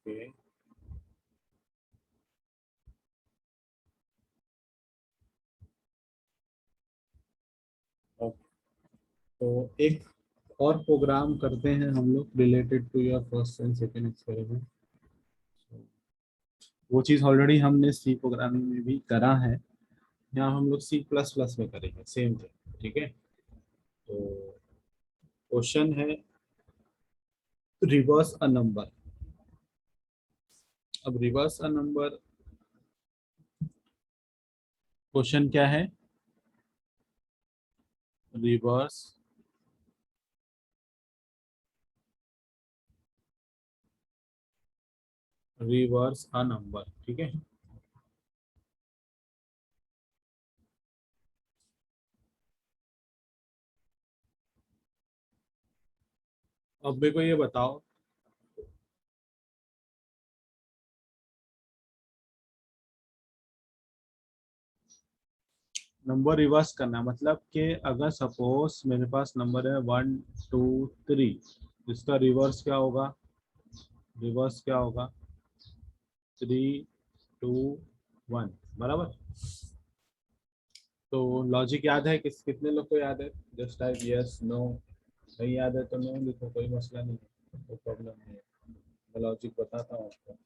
Okay, तो एक और प्रोग्राम करते हैं हम लोग related to your first and second experiment. वो चीज़ ऑलरेडी हमने सी प्रोग्रामिंग में भी करा है, यहाँ हम लोग सी प्लस प्लस में करेंगे सेम थिंग। ठीक है, तो क्वेश्चन है रिवर्स अ नंबर। अब रिवर्स अ नंबर क्वेश्चन क्या है? Reverse reverse a number. ठीक है, अब मेरे को ये बताओ, नंबर रिवर्स करना मतलब कि अगर सपोज मेरे पास नंबर है 1 2 3, इसका रिवर्स क्या होगा? रिवर्स क्या होगा? 3 2 1, बराबर। तो लॉजिक याद है? कितने लोग को याद है? Just type yes no. नहीं याद है तो नो लिखो, कोई मसला नहीं है, कोई प्रॉब्लम नहीं है। मैं लॉजिक बताता हूँ आपको।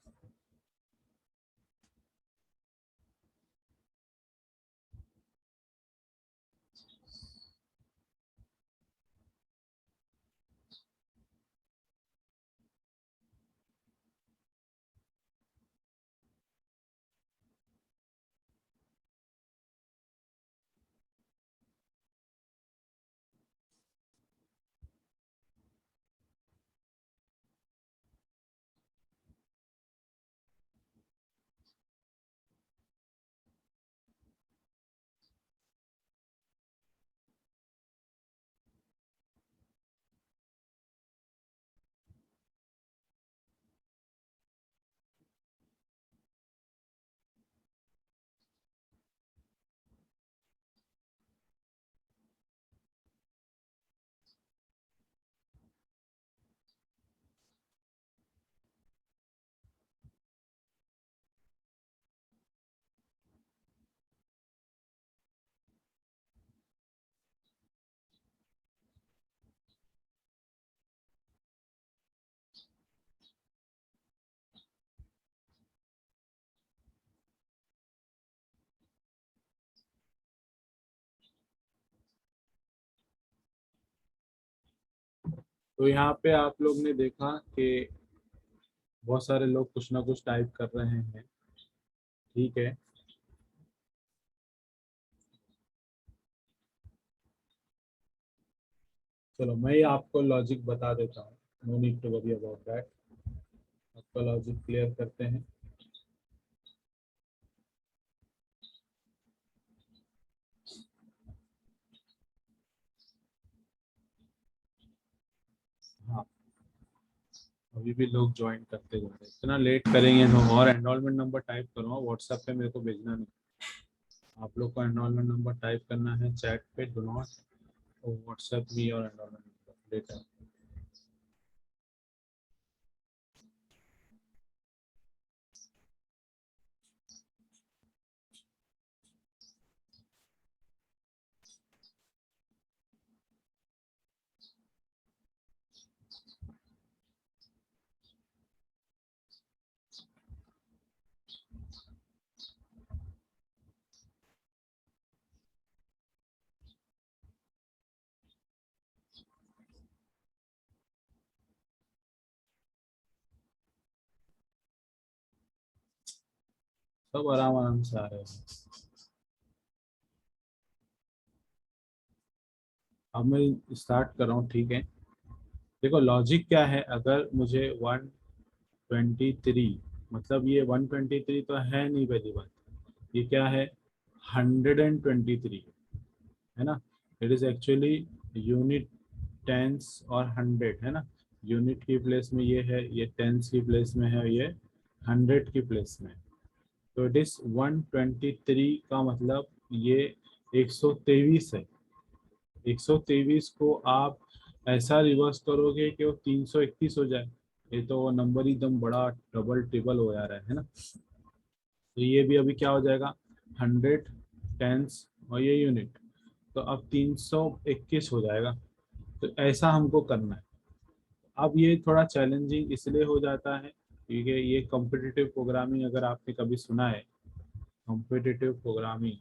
तो यहाँ पे आप लोग ने देखा कि बहुत सारे लोग कुछ ना कुछ टाइप कर रहे हैं। ठीक है, चलो मैं ये आपको लॉजिक बता देता हूँ। No need to worry about that. आपका लॉजिक क्लियर करते हैं। हाँ, अभी भी लोग ज्वाइन करते जा रहे हैं, इतना लेट करेंगे तो। और एनरोलमेंट नंबर टाइप करो व्हाट्सएप पे, मेरे को भेजना नहीं। आप लोग को एनरोलमेंट नंबर टाइप करना है चैट पे, डू नॉट व्हाट्सएप मी और एनरोलमेंट नंबर लेटर। सब आराम आराम से आ रहे हैं। अब मैं स्टार्ट कर रहा हूँ। ठीक है, देखो लॉजिक क्या है। अगर मुझे 123, मतलब ये 123 तो है नहीं पहली बात। ये क्या है? 123 है ना। It is actually unit, tens और हंड्रेड है ना। यूनिट की प्लेस में ये है, ये टेंस की प्लेस में है, ये हंड्रेड की प्लेस में है। तो इट इज 123 का मतलब ये 123 है। 123 को आप ऐसा रिवर्स करोगे कि वो 331 हो जाए। ये तो नंबर ही एकदम बड़ा डबल ट्रिपल हो जा रहा है ना। तो ये भी अभी क्या हो जाएगा, 100 टेंस और ये यूनिट, तो अब 321 हो जाएगा। तो ऐसा हमको करना है। अब ये थोड़ा चैलेंजिंग इसलिए हो जाता है क्योंकि ये कॉम्पिटिटिव प्रोग्रामिंग, अगर आपने कभी सुना है competitive programming,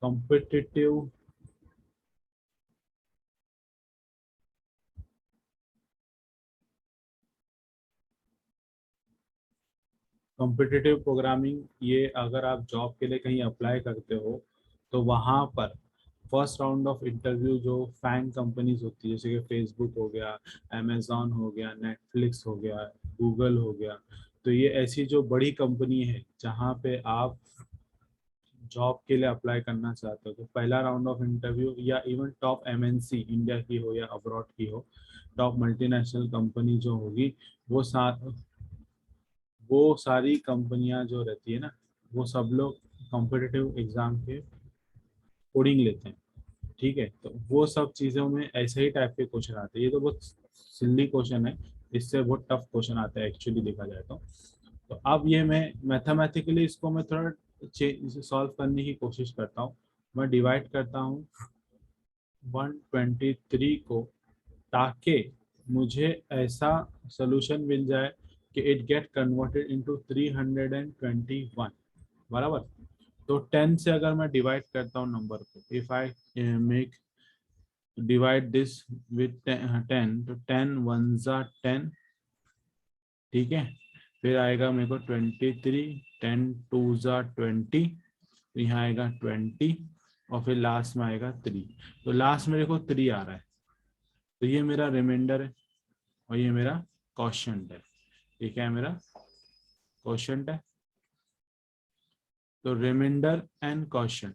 competitive competitive programming, ये अगर आप जॉब के लिए कहीं अप्लाई करते हो तो वहाँ पर फर्स्ट राउंड ऑफ इंटरव्यू जो फैंग कंपनीज होती है, जैसे कि फेसबुक हो गया, अमेजोन हो गया, नेटफ्लिक्स हो गया, गूगल हो गया, तो ये ऐसी जो बड़ी कंपनी है जहाँ पे आप जॉब के लिए अप्लाई करना चाहते हो, तो पहला राउंड ऑफ इंटरव्यू, या इवन टॉप एमएनसी इंडिया की हो या अब्रॉड की हो, टॉप मल्टीनेशनल कंपनी जो होगी, वो वो सारी कंपनियां जो रहती है ना, वो सब लोग कॉम्पिटिटिव एग्जाम के कोडिंग लेते हैं। ठीक है, तो वो सब चीज़ों में ऐसे ही टाइप के क्वेश्चन आते हैं। ये तो बहुत सिली क्वेश्चन है, इससे बहुत टफ क्वेश्चन आता है एक्चुअली देखा जाए तो अब ये मैं मैथमेटिकली इसको मैं थोड़ा सॉल्व करने की कोशिश करता हूँ। मैं डिवाइड करता हूँ 123 को, ताकि मुझे ऐसा सोल्यूशन मिल जाए कि इट गेट कन्वर्टेड इनटू 321, बराबर। तो 10 से अगर मैं डिवाइड करता हूँ नंबर को, if I make divide this with 10, तो 10 वन ज़ा 10, ठीक है। फिर आएगा मेरे को 23, 10 टू ज़ा 20, तो यहाँ आएगा 20, और फिर लास्ट में आएगा 3। तो लास्ट मेरे को 3 आ रहा है, तो ये मेरा रिमाइंडर है और ये मेरा क्वोशंट है। ये क्या है, मेरा क्वोशंट है। तो रिमाइंडर एंड क्वोशंट।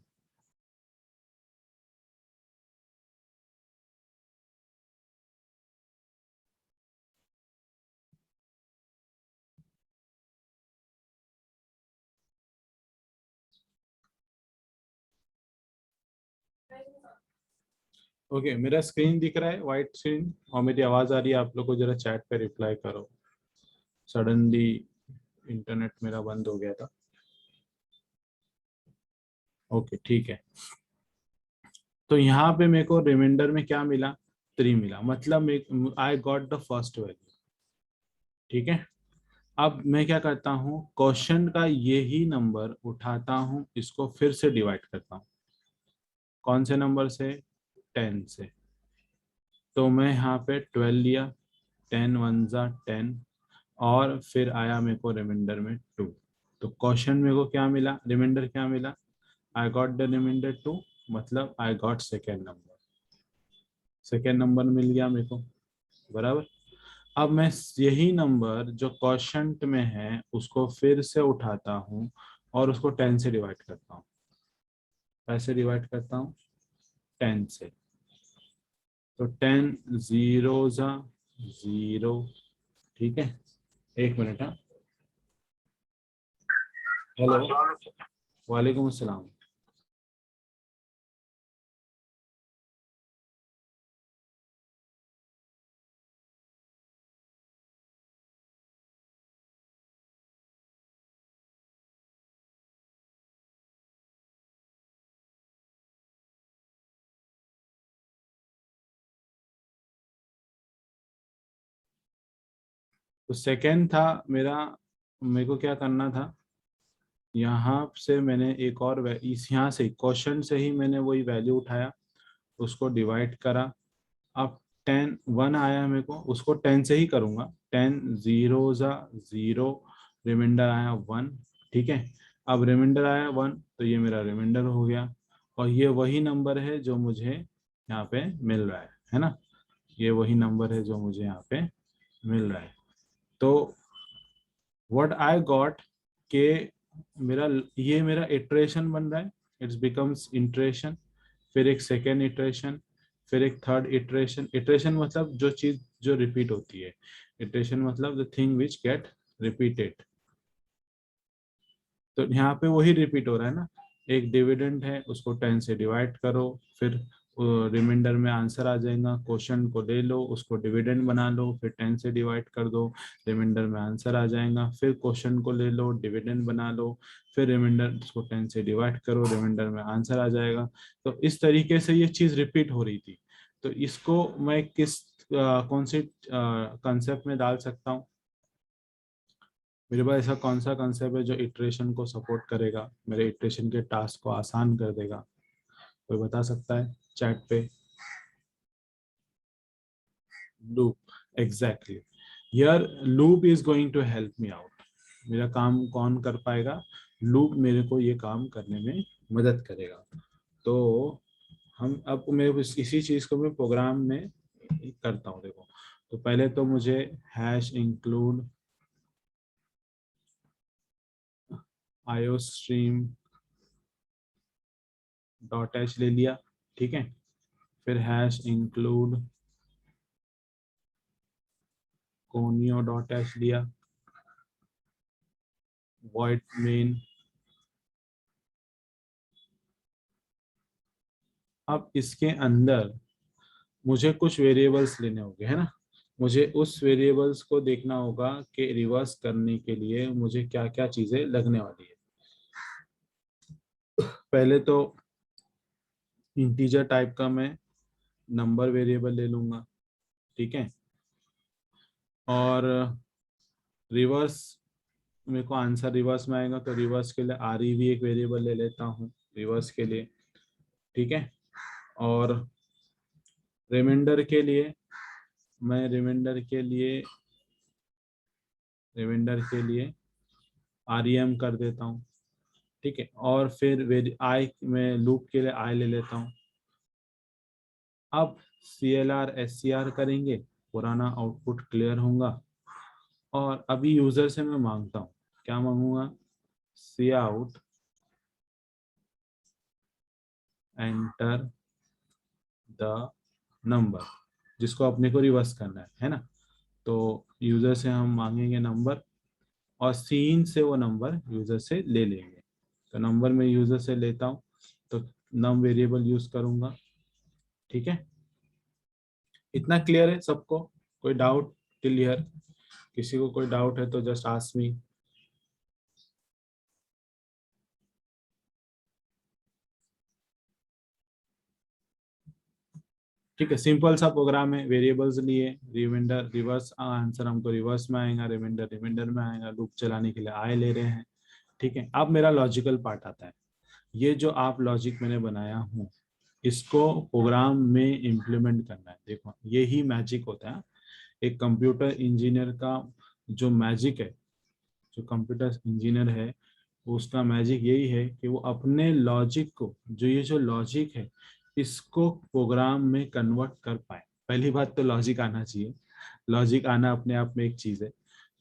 ओके, मेरा स्क्रीन दिख रहा है, व्हाइट स्क्रीन, और मेरी आवाज आ रही है आप लोग को? जरा चैट पे रिप्लाई करो। सडनली इंटरनेट मेरा बंद हो गया था। ओके, ठीक है। तो यहाँ पे मेरे को रिमाइंडर में क्या मिला, 3 मिला, मतलब I got the first value. ठीक है। अब मैं क्या करता हूँ, क्वेश्चन का यही नंबर उठाता हूँ, इसको फिर से डिवाइड करता हूँ। कौन से नंबर से? 10 से। तो मैं यहाँ पे 12 लिया, 10 वन ज़ा 10, और फिर आया मेरे को रिमाइंडर में 2। तो क्वेश्चन मेरे को क्या मिला, रिमाइंडर क्या मिला, आई गॉट द रिमाइंडर 2, मतलब I got second number. Second number मिल गया मेरे को, बराबर। अब मैं यही नंबर जो क्वोशंट में है उसको फिर से उठाता हूँ और उसको 10 से डिवाइड करता हूँ। कैसे डिवाइड करता हूँ? 10 से। तो 10 जीरो ज़ा 0, ठीक है। एक मिनट, हाँ। हेलो, वालेकुम अस्सलाम। तो सेकेंड था मेरा, मेरे को क्या करना था, यहाँ से मैंने एक और इस यहाँ से क्वेश्चन से ही मैंने वही वैल्यू उठाया, उसको डिवाइड करा। अब 10 1 आया मेरे को, उसको 10 से ही करूँगा। 10 जीरो ज़ा 0, रिमाइंडर आया 1, ठीक है। अब रिमाइंडर आया 1, तो ये मेरा रिमाइंडर हो गया, और ये वही नंबर है जो मुझे यहाँ पे मिल रहा है ना। ये वही नंबर है जो मुझे यहाँ पे मिल रहा है। तो व्हाट आई गॉट के मेरा, ये मेरा इटरेशन बन रहा है, इट्स बिकम्स इटरेशन। फिर एक सेकेंड इटरेशन, फिर एक थर्ड इटरेशन। इटरेशन मतलब जो चीज जो रिपीट होती है, इटरेशन मतलब the thing which get repeated. तो यहाँ पे वही रिपीट हो रहा है ना। एक डिविडेंड है, उसको 10 से डिवाइड करो, फिर रिमाइंडर में आंसर आ जाएगा, क्वेश्चन को ले लो, उसको डिविडेंड बना लो, फिर 10 से डिवाइड कर दो, रिमाइंडर में आंसर आ जाएगा, फिर क्वेश्चन को ले लो, डिविडेंड बना लो, फिर रिमाइंडर को 10 से डिवाइड करो, रिमाइंडर में आंसर आ जाएगा। तो इस तरीके से ये चीज रिपीट हो रही थी। तो इसको मैं कौन सी कंसेप्ट में डाल सकता हूँ? मेरे पास ऐसा कौन सा कंसेप्ट है जो इटरेशन को सपोर्ट करेगा, मेरे इटरेशन के टास्क को आसान कर देगा? कोई बता सकता है चैट पे? Loop, exactly. Here loop is going to help me out. मेरा काम कौन कर पाएगा? लूप मेरे को ये काम करने में मदद करेगा। तो हम अब मैं इसी चीज को मैं प्रोग्राम में करता हूँ। देखो, तो पहले तो मुझे hash include iostream dot H ले लिया, ठीक है। फिर hash include conio dot H लिया, वॉइड मेन। अब इसके अंदर मुझे कुछ वेरिएबल्स लेने होंगे, है ना। मुझे उस वेरिएबल्स को देखना होगा कि रिवर्स करने के लिए मुझे क्या क्या चीजें लगने वाली है। पहले तो इंटीजर टाइप का मैं नंबर वेरिएबल ले लूंगा, ठीक है। और रिवर्स, मेरे को आंसर रिवर्स में आएगा तो रिवर्स के लिए आर ई भी एक वेरिएबल ले लेता हूँ रिवर्स के लिए, ठीक है। और रिमाइंडर के लिए मैं रिमाइंडर के लिए आर ई एम कर देता हूँ, ठीक है। और फिर आई, मैं लूप के लिए आई ले लेता हूँ। अब C L R S C R करेंगे, पुराना आउटपुट क्लियर होगा। और अभी यूजर से मैं मांगता हूँ, क्या मांगूंगा? सी आउट एंटर द नंबर, जिसको अपने को रिवर्स करना है ना। तो यूजर से हम मांगेंगे नंबर, और सीन से वो नंबर यूजर से ले लेंगे। तो नंबर में यूजर से लेता हूँ, तो नम वेरिएबल यूज करूंगा, ठीक है। इतना क्लियर है सबको? कोई डाउट टिल हियर? किसी को कोई डाउट है तो जस्ट आस्क मी। ठीक है, सिंपल सा प्रोग्राम है। वेरिएबल्स लिए, रिमाइंडर रिवर्स, आंसर हमको रिवर्स में आएगा, रिमाइंडर रिमाइंडर में आएगा, लूप चलाने के लिए आए ले रहे हैं, ठीक है। अब मेरा लॉजिकल पार्ट आता है। ये जो आप लॉजिक मैंने बनाया हूँ, इसको प्रोग्राम में इम्प्लीमेंट करना है। देखो, यही मैजिक होता है एक कंप्यूटर इंजीनियर का। जो मैजिक है, जो कंप्यूटर इंजीनियर है, उसका मैजिक यही है कि वो अपने लॉजिक को, जो ये जो लॉजिक है, इसको प्रोग्राम में कन्वर्ट कर पाए। पहली बात तो लॉजिक आना चाहिए। लॉजिक आना अपने आप में एक चीज है।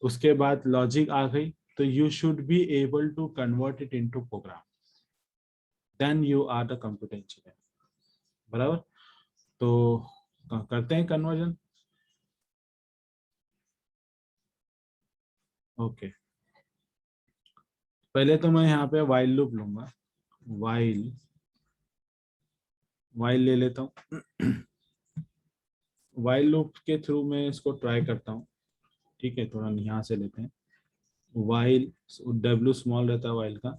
उसके बाद लॉजिक आ गई तो you should be able to convert it into program, then you are the computer engineer. बराबर? तो करते हैं कन्वर्जन। ओके, पहले तो मैं यहाँ पे वाइल लूप लूंगा। वाइल वाइल ले लेता हूँ। वाइल लूप के थ्रू मैं इसको ट्राई करता हूँ, ठीक है। थोड़ा यहाँ से लेते हैं। वाइल, डब्ल्यू स्मॉल रहता है वाइल का।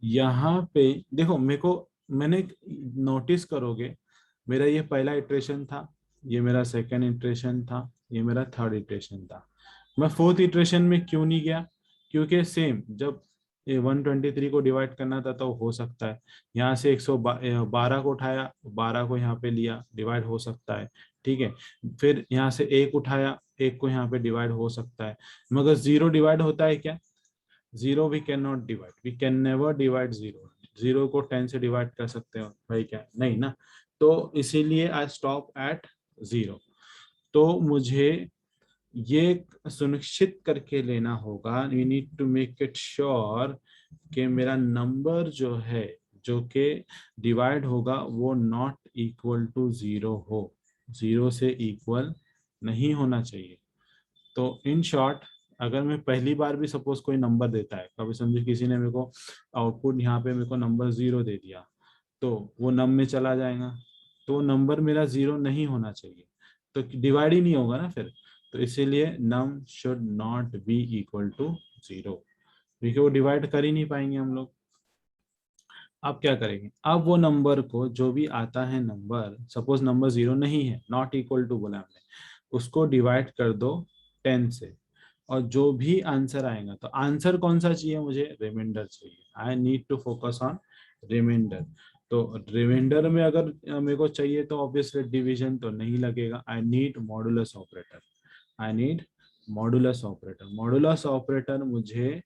यहाँ पे देखो, मैंने नोटिस करोगे, मेरा ये पहला इटरेशन था, ये मेरा सेकंड इटरेशन था, ये मेरा थर्ड इटरेशन था। मैं फोर्थ इटरेशन में क्यों नहीं गया? क्योंकि सेम जब ये 123 को डिवाइड करना था तो हो सकता है यहाँ से 112 को उठाया, 12 को यहाँ पे लिया, डिवाइड हो सकता है, ठीक है। फिर यहाँ से एक उठाया, एक को यहाँ पे डिवाइड हो सकता है। मगर जीरो डिवाइड होता है क्या? Zero we can not divide, we can never divide zero. Zero को 10 से डिवाइड कर सकते हो भाई? क्या नहीं ना। तो इसीलिए आई स्टॉप एट जीरो। तो मुझे ये सुनिश्चित करके लेना होगा, we need to make it sure कि मेरा नंबर जो है, जो कि डिवाइड होगा, वो नॉट इक्वल टू जीरो हो, जीरो से इक्वल नहीं होना चाहिए। तो इन शॉर्ट, अगर मैं पहली बार भी सपोज कोई नंबर देता है, कभी समझो किसी ने मेरे को आउटपुट यहाँ पे मेरे को नंबर जीरो दे दिया, तो वो नम में चला जाएगा, तो नंबर मेरा 0 नहीं होना चाहिए, तो डिवाइड ही नहीं होगा ना फिर। तो इसीलिए num should not be equal to 0, क्योंकि वो डिवाइड कर ही नहीं पाएंगे हम लोग। अब क्या करेंगे, अब वो नंबर को जो भी आता है नंबर, सपोज नंबर 0 नहीं है, नॉट इक्वल टू बोला हमने, उसको डिवाइड कर दो 10 से, और जो भी आंसर आएगा, तो आंसर कौन सा चाहिए मुझे, रिमाइंडर चाहिए। I need to focus on remainder. तो रिमाइंडर में अगर मेरे को चाहिए तो ऑब्वियसली डिवीजन तो नहीं लगेगा, I need modulus operator. I need modulus operator. Modulus operator मुझे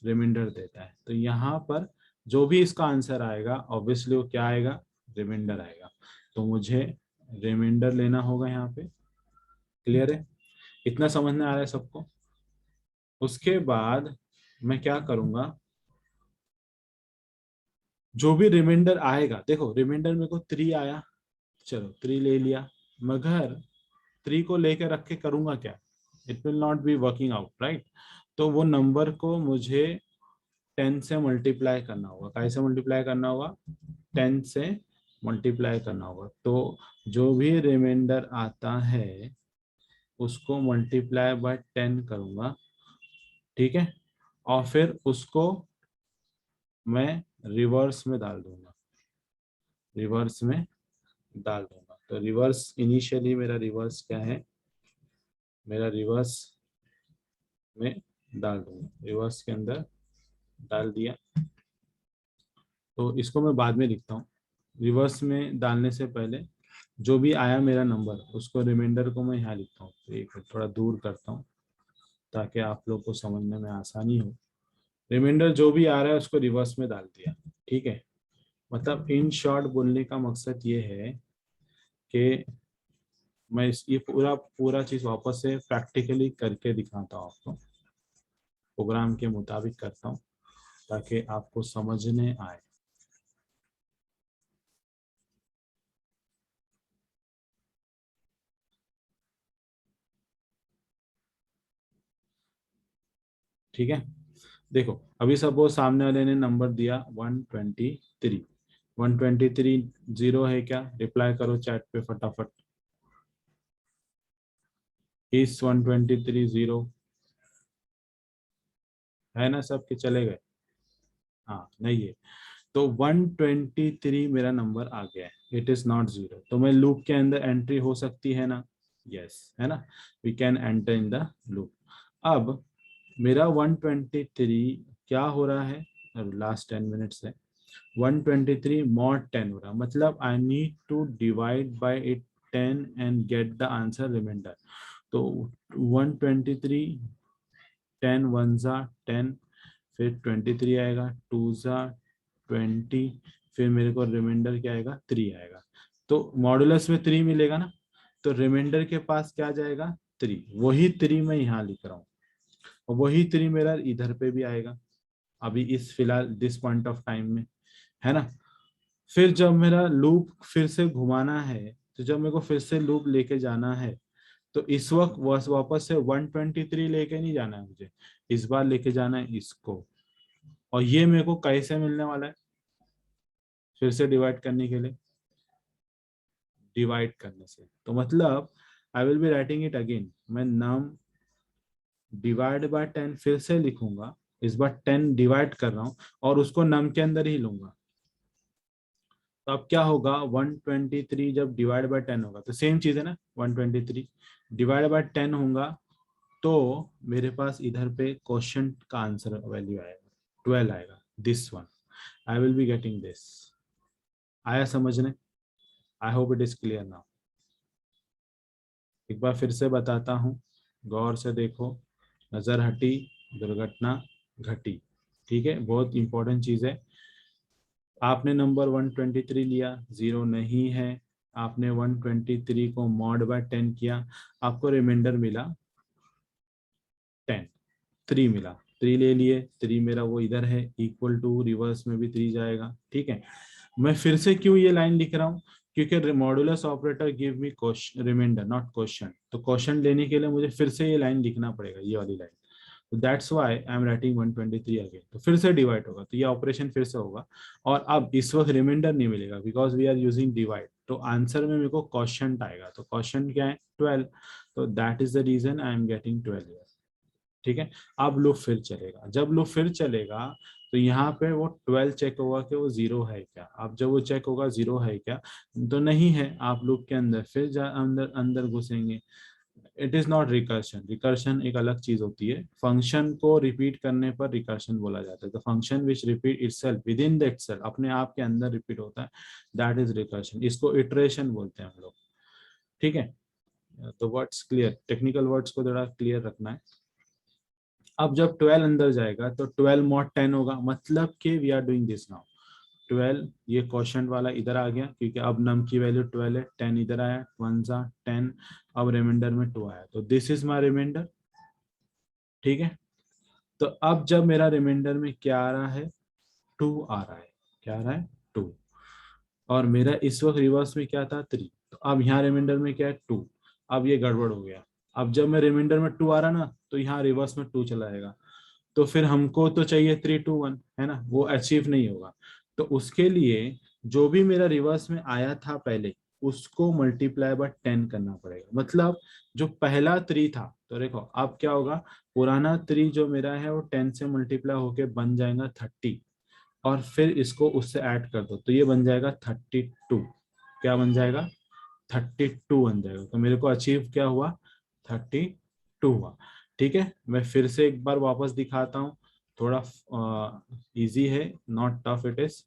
रिमाइंडर देता है। तो यहाँ पर जो भी इसका आंसर आएगा ऑब्वियसली वो क्या आएगा, रिमाइंडर आएगा। तो मुझे रिमाइंडर लेना होगा यहाँ पे। क्लियर है, इतना समझ में आ रहा है सबको। उसके बाद मैं क्या करूंगा, जो भी रिमाइंडर आएगा, देखो रिमाइंडर मेरे को 3 आया, चलो 3 ले लिया, मगर 3 को लेकर रख के करूंगा क्या, it will not be working out, right. तो वो नंबर को मुझे 10 से मल्टीप्लाई करना होगा। कैसे मल्टीप्लाई करना होगा, 10 से मल्टीप्लाई करना होगा। तो जो भी रिमाइंडर आता है उसको मल्टीप्लाई बाय 10 करूंगा, ठीक है, और फिर उसको मैं रिवर्स में डाल दूंगा, रिवर्स में डाल दूंगा। तो रिवर्स, इनिशियली मेरा रिवर्स क्या है, मेरा रिवर्स में डाल दूंगा, रिवर्स के अंदर डाल दिया। तो इसको मैं बाद में लिखता हूँ, रिवर्स में डालने से पहले जो भी आया मेरा नंबर उसको, रिमाइंडर को मैं यहाँ लिखता हूँ। तो एक थोड़ा दूर करता हूँ ताकि आप लोग को समझने में आसानी हो। रिमाइंडर जो भी आ रहा है उसको रिवर्स में डाल दिया, ठीक है। मतलब इन शॉर्ट बोलने का मकसद ये है कि मैं ये पूरा पूरा चीज वापस से प्रैक्टिकली करके दिखाता हूँ आपको, प्रोग्राम के मुताबिक करता हूँ ताकि आपको समझने आए। ठीक है, देखो अभी सपोज सामने वाले ने नंबर दिया 123। 123 जीरो है क्या, रिप्लाई करो चैट पे फटाफट। इस 123 जीरो है ना, सबके चले गए, हाँ नहीं है। तो 123 मेरा नंबर आ गया है, इट इज नॉट जीरो। तो मैं लूप के अंदर एंट्री हो सकती है ना, यस है ना, we can enter in the loop. अब मेरा 123 क्या हो रहा है, अब लास्ट 10 मिनट से 123 mod 10 हो रहा है, मतलब I need to divide by it 10 and get the answer remainder. तो 123, 10 वन ज़ा 10, फिर 23 आएगा, 2 ज़ा 20, फिर मेरे को रिमाइंडर क्या आएगा, 3 आएगा। तो मॉडुलस में 3 मिलेगा ना, तो रिमाइंडर के पास क्या जाएगा, 3। वही 3 मैं यहाँ लिख रहा हूँ, और वही 3 मेरा इधर पे भी आएगा अभी इस फिलहाल दिस पॉइंट ऑफ टाइम में, है ना। फिर जब मेरा लूप फिर से घुमाना है, तो जब मेरे को फिर से लूप लेके जाना है, तो इस वक्त वापस से 123 लेके नहीं जाना है मुझे, इस बार लेके जाना है इसको। और ये मेरे को कैसे मिलने वाला है, फिर से डिवाइड करने के लिए, डिवाइड करने से। तो मतलब I will be writing it again, मैं नम डिवाइड बाय 10 फिर से लिखूंगा, इस बार 10 डिवाइड कर रहा हूं और उसको नम के अंदर ही लूंगा। तो अब क्या होगा, 123 जब डिवाइड बाय 10 होगा, तो सेम चीज है ना, 123 डिवाइड बाय 10 होगा, तो मेरे पास इधर पे क्वेश्चन का आंसर वैल्यू आएगा, 12 आएगा, this one I will be getting this. आया समझने, I hope it is clear now. एक बार फिर से बताता हूँ, गौर से देखो, नजर हटी दुर्घटना घटी, ठीक है, बहुत इंपॉर्टेंट चीज है। आपने नंबर 123 लिया, जीरो नहीं है, आपने 123 को मॉड बाय 10 किया, आपको रिमाइंडर मिला 10, 3 मिला, 3 ले लिए, 3 मेरा वो इधर है, इक्वल टू रिवर्स में भी 3 जाएगा, ठीक है। मैं फिर से क्यों ये लाइन लिख रहा हूँ, क्योंकि modulus operator give me question remainder not question, तो क्वेश्चन लेने के लिए मुझे फिर से ये लाइन लिखना पड़ेगा, ये वाली लाइन। तो that's why I am writing 123 again. तो फिर से डिवाइड होगा, तो ये ऑपरेशन फिर से होगा, और अब इस वक्त रिमाइंडर नहीं मिलेगा because we are using divide. तो आंसर में मेरे को क्वोशंट आएगा, तो क्वोशंट क्या है 12, तो that is the reason I am getting 12 year. ठीक है, अब लूप फिर चलेगा, जब लूप फिर चलेगा तो यहाँ पे वो 12 चेक होगा कि वो जीरो है क्या। अब जब वो चेक होगा जीरो है क्या, तो नहीं है, आप लूप के अंदर फिर अंदर अंदर घुसेंगे। It is not recursion, recursion एक अलग चीज होती है, फंक्शन को रिपीट करने पर रिकर्शन बोला जाता है। तो function which repeat itself with in the itself, अपने आप के अंदर रिपीट होता है, दैट इज रिकर्शन, इसको इटरेशन बोलते हैं हम लोग। ठीक है, तो वर्ड्स क्लियर, टेक्निकल वर्ड्स को थोड़ा क्लियर रखना है। अब जब 12 अंदर जाएगा तो 12 mod 10 होगा, मतलब कि we are doing this now. 12 ये क्वोशंट वाला इधर आ गया, क्योंकि अब नम की वैल्यू 12 है, 10 इधर आया, 1 जा 10, अब रिमाइंडर में 2 आया, तो दिस इज माय रिमाइंडर। ठीक है, तो अब जब मेरा रिमाइंडर में क्या आ रहा है, 2 आ रहा है, क्या आ रहा है 2, और मेरा इस वक्त रिवर्स में क्या था 3, तो अब यहाँ रिमाइंडर में क्या है 2, अब ये गड़बड़ हो गया। अब जब मैं रिमाइंडर में 2 आ रहा ना, तो यहाँ रिवर्स में 2 चला जाएगा, तो फिर हमको तो चाहिए 3 2 1, है ना, वो अचीव नहीं होगा। तो उसके लिए जो भी मेरा रिवर्स में आया था पहले, उसको मल्टीप्लाई बाय 10 करना पड़ेगा। मतलब जो पहला 3 था, तो देखो अब क्या होगा, पुराना 3 जो मेरा है वो 10 से मल्टीप्लाई होके बन जाएगा 30, और फिर इसको उससे ऐड कर दो तो ये बन जाएगा 32। क्या बन जाएगा, 32 बन जाएगा। तो मेरे को अचीव क्या हुआ, 32 हुआ। ठीक है, मैं फिर से एक बार वापस दिखाता हूँ, थोड़ा इजी है, नॉट टफ इट इज।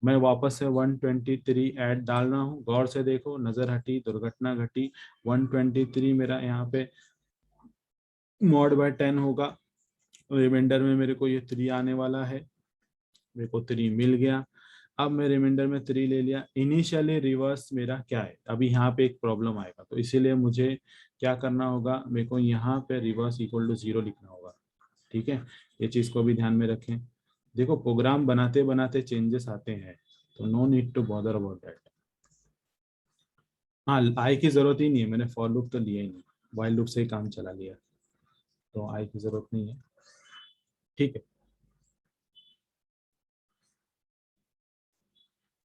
मैं वापस से 123 ऐड डाल रहा हूँ, गौर से देखो, नजर हटी दुर्घटना घटी। 123 मेरा यहाँ पे मॉड बाय 10 होगा, रिमाइंडर में मेरे को ये 3 आने वाला है, मेरे को 3 मिल गया। अब मैं रिमाइंडर में 3 ले लिया, इनिशियली रिवर्स मेरा क्या है, अभी यहाँ पे एक प्रॉब्लम आएगा, तो इसीलिए मुझे क्या करना होगा, मेरे को यहाँ पे रिवर्स इक्वल टू 0 लिखना होगा। ठीक है, ये चीज को भी ध्यान में रखें। देखो प्रोग्राम बनाते बनाते चेंजेस आते हैं, तो no need to bother about that. हाँ, आई की जरूरत ही नहीं है, मैंने फॉर लूप तो लिया ही नहीं, वाइल लूप से ही काम चला लिया, तो आई की जरूरत नहीं है। ठीक है,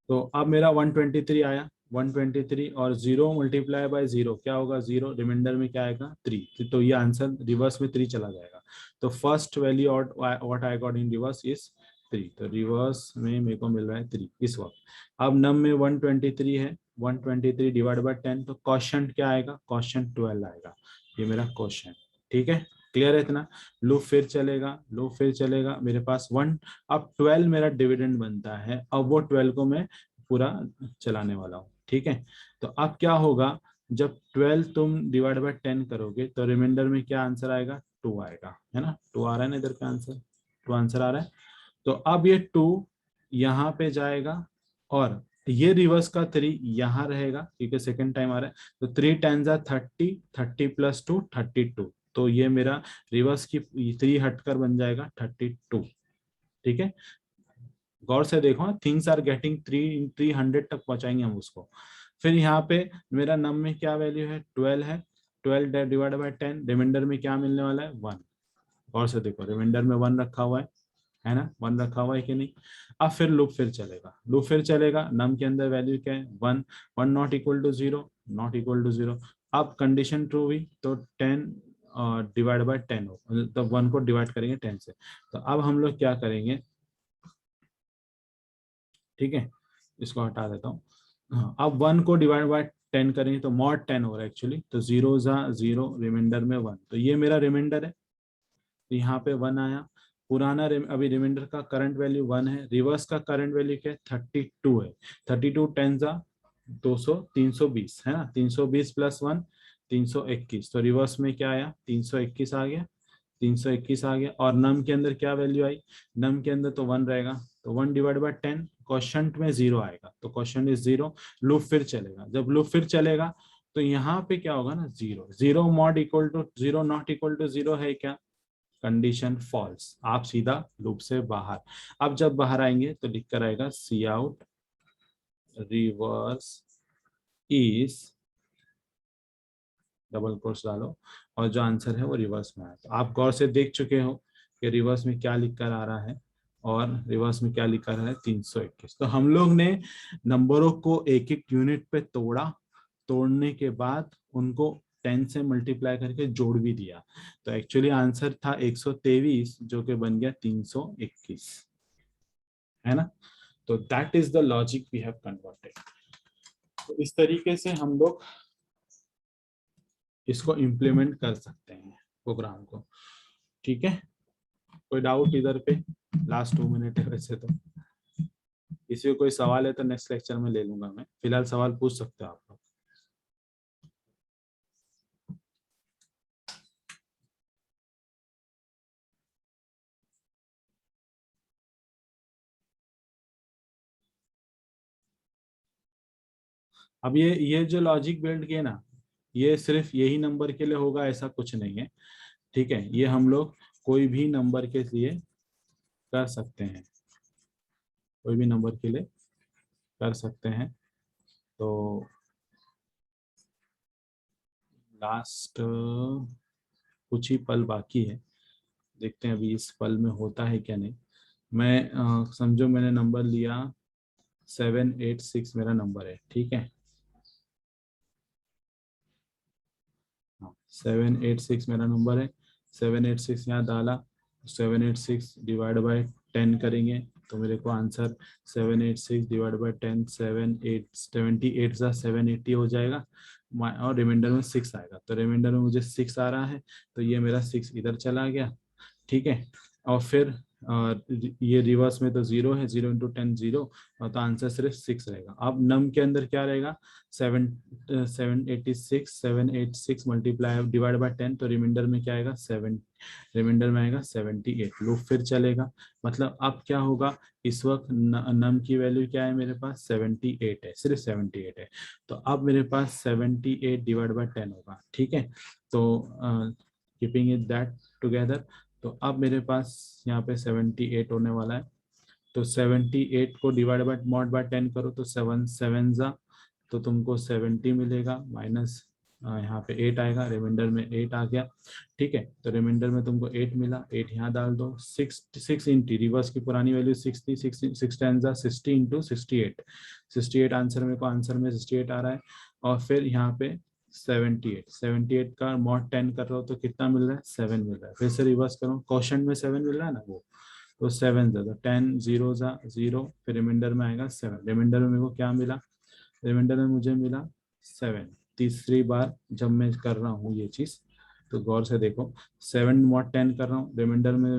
तो अब मेरा 123 आया, 123 और 0 मल्टीप्लाई बाय 0 क्या होगा, 0, रिमाइंडर में क्या आएगा 3, तो ये आंसर रिवर्स में 3 चला जाएगा। तो फर्स्ट वैल्यू और what I got in reverse is 3, तो रिवर्स में मेरे को मिल रहा है 3 इस वक्त। अब नम में 123 है, 123 डिवाइड बाय 10, तो क्वोशंट क्या आएगा, क्वोशंट 12 आएगा, ये मेरा क्वोशंट। ठीक है, क्लियर है इतना। लूप फिर चलेगा, लूप फिर चलेगा, मेरे पास 1, अब 12 मेरा डिविडेंड बनता है, अब वो 12 को मैं पूरा चलाने वाला हूँ। ठीक है, तो अब क्या होगा, जब 12 तुम डिवाइड बाय 10 करोगे तो रिमाइंडर में क्या आंसर आएगा, 2 आएगा, है ना, 2 आ रहा है ना इधर का आंसर, 2 आंसर आ रहा है। तो अब ये 2 यहाँ पे जाएगा, और ये रिवर्स का 3 यहाँ रहेगा, क्योंकि सेकेंड टाइम आ रहा है, तो 3 टाइम्स 30, 30 प्लस 2 32, तो ये मेरा रिवर्स की 3 हटकर बन जाएगा 32। ठीक है, गौर से देखो, थिंग्स आर गेटिंग 300 तक पहुंचाएंगे हम उसको। फिर यहाँ पे मेरा नम में क्या वैल्यू है, 12 है, 12 डिवाइड बाय 10, रिमाइंडर में क्या मिलने वाला है 1। गौर से देखो, रिमाइंडर में 1 रखा हुआ है ना, 1 रखा हुआ है कि नहीं। अब फिर लूप फिर चलेगा, लूप फिर चलेगा, नम के अंदर वैल्यू क्या है 1, 1 not equal to 0, not equal to 0। अब कंडीशन ट्रू हुई तो 10 डिवाइड बाय 10 हो, तो 1 को डिवाइड करेंगे 10 से। तो अब हम लोग क्या करेंगे, ठीक है, इसको हटा देता हूँ। हाँ, अब 1 को डिवाइड बाय 10 करेंगे तो मॉड 10 हो रहा है एक्चुअली, तो 0 जा 0, रिमाइंडर में 1, तो ये मेरा रिमाइंडर है, तो यहाँ पे 1 आया। पुराना अभी रिमाइंडर का करंट वैल्यू 1 है, रिवर्स का करंट वैल्यू क्या है 32 है, 32 10 जा 200, 320 है ना, 320 प्लस 1 321, तो रिवर्स में क्या आया 321 आ गया, 321 आ गया। और नम के अंदर क्या वैल्यू आई, नम के अंदर तो 1 रहेगा, तो 1 डिवाइड बाय 10, क्वोशंट में 0 आएगा, तो क्वोशंट इज 0। लूप फिर चलेगा, जब लूप फिर चलेगा तो यहाँ पे क्या होगा ना 0, 0 mod equal to 0 not equal to 0 है क्या, कंडीशन फॉल्स, आप सीधा लूप से बाहर। अब जब बाहर आएंगे तो लिख कर आएगा cout reverse is, double quotes डालो, और जो आंसर है वो रिवर्स में आया। तो आप गौर से देख चुके हो कि रिवर्स में क्या लिख कर आ रहा है, और रिवर्स में क्या लिखा है 321। तो हम लोग ने नंबरों को एक एक यूनिट पे तोड़ा, तोड़ने के बाद उनको 10 से मल्टीप्लाई करके जोड़ भी दिया। तो एक्चुअली आंसर था 123 जो कि बन गया 321, है ना। तो that is the logic we have converted. तो इस तरीके से हम लोग इसको इम्प्लीमेंट कर सकते हैं प्रोग्राम को। ठीक है, कोई डाउट इधर पे? लास्ट 2 मिनट है वैसे तो। किसी को कोई सवाल है तो नेक्स्ट लेक्चर में ले लूंगा मैं, फिलहाल सवाल पूछ सकते हो आप लोग। अब ये जो लॉजिक बिल्ड किए ना, ये सिर्फ यही नंबर के लिए होगा ऐसा कुछ नहीं है। ठीक है, ये हम लोग कोई भी नंबर के लिए कर सकते हैं, कोई भी नंबर के लिए कर सकते हैं। तो लास्ट कुछ ही पल बाकी है, देखते हैं अभी इस पल में होता है क्या नहीं। मैं समझो मैंने नंबर लिया 786, मेरा नंबर है, ठीक है। 786 मेरा नंबर है। 786 यहाँ डाला, 786 डिवाइड बाय 10 करेंगे तो मेरे को आंसर 786 डिवाइड बाय 10, 78 सा 780 हो जाएगा। और रिमाइंडर में 6 आएगा, तो रिमाइंडर में मुझे 6 आ रहा है, तो ये मेरा 6 इधर चला गया। ठीक है, और फिर ये रिवर्स में तो 0 है, 0 × 10 0, और तो आंसर सिर्फ 6 रहेगा। अब नम के अंदर क्या रहेगा, 786 मल्टीप्लाई डिवाइड बाय 10, तो रिमाइंडर में क्या आएगा 7, रिमाइंडर में आएगा 78। लूप फिर चलेगा, मतलब अब क्या होगा, इस वक्त नम की वैल्यू क्या है मेरे पास 78 है, सिर्फ 78 है। तो अब मेरे पास 78 डिवाइड बाय 10 होगा, ठीक है। तो कीपिंग इट दैट टुगेदर, तो अब मेरे पास यहाँ पे 78 होने वाला है। तो 78 को डिवाइड बाय मॉड बाय 10 करो तो 7 7 जा, तो तुमको 70 मिलेगा, माइनस यहाँ पे 8 आएगा, रिमाइंडर में 8 आ गया। ठीक है, तो रिमाइंडर में तुमको 8 मिला, 8 यहाँ डाल दो। 6 इंटी रिवर्स की पुरानी वैल्यू 6 थी, 6 10 जा 60 इंटू 68, 68 आंसर मेरे को आंसर में 68 आ रहा है। और फिर यहाँ पे 78 का मॉड 10 कर रहा हो तो कितना मिल रहा है 7 मिल रहा है। फिर से रिवर्स करो, क्वोशंट में 7 मिल रहा है ना वो, तो 7 जा, तो 10 0 जा 0, फिर रिमाइंडर में आएगा 7। रिमाइंडर में मेरे को क्या मिला, रिमाइंडर में मुझे मिला 7। तीसरी बार जब मैं कर रहा हूँ ये चीज, तो गौर से देखो, 7 मॉड 10 कर रहा हूँ, रिमाइंडर में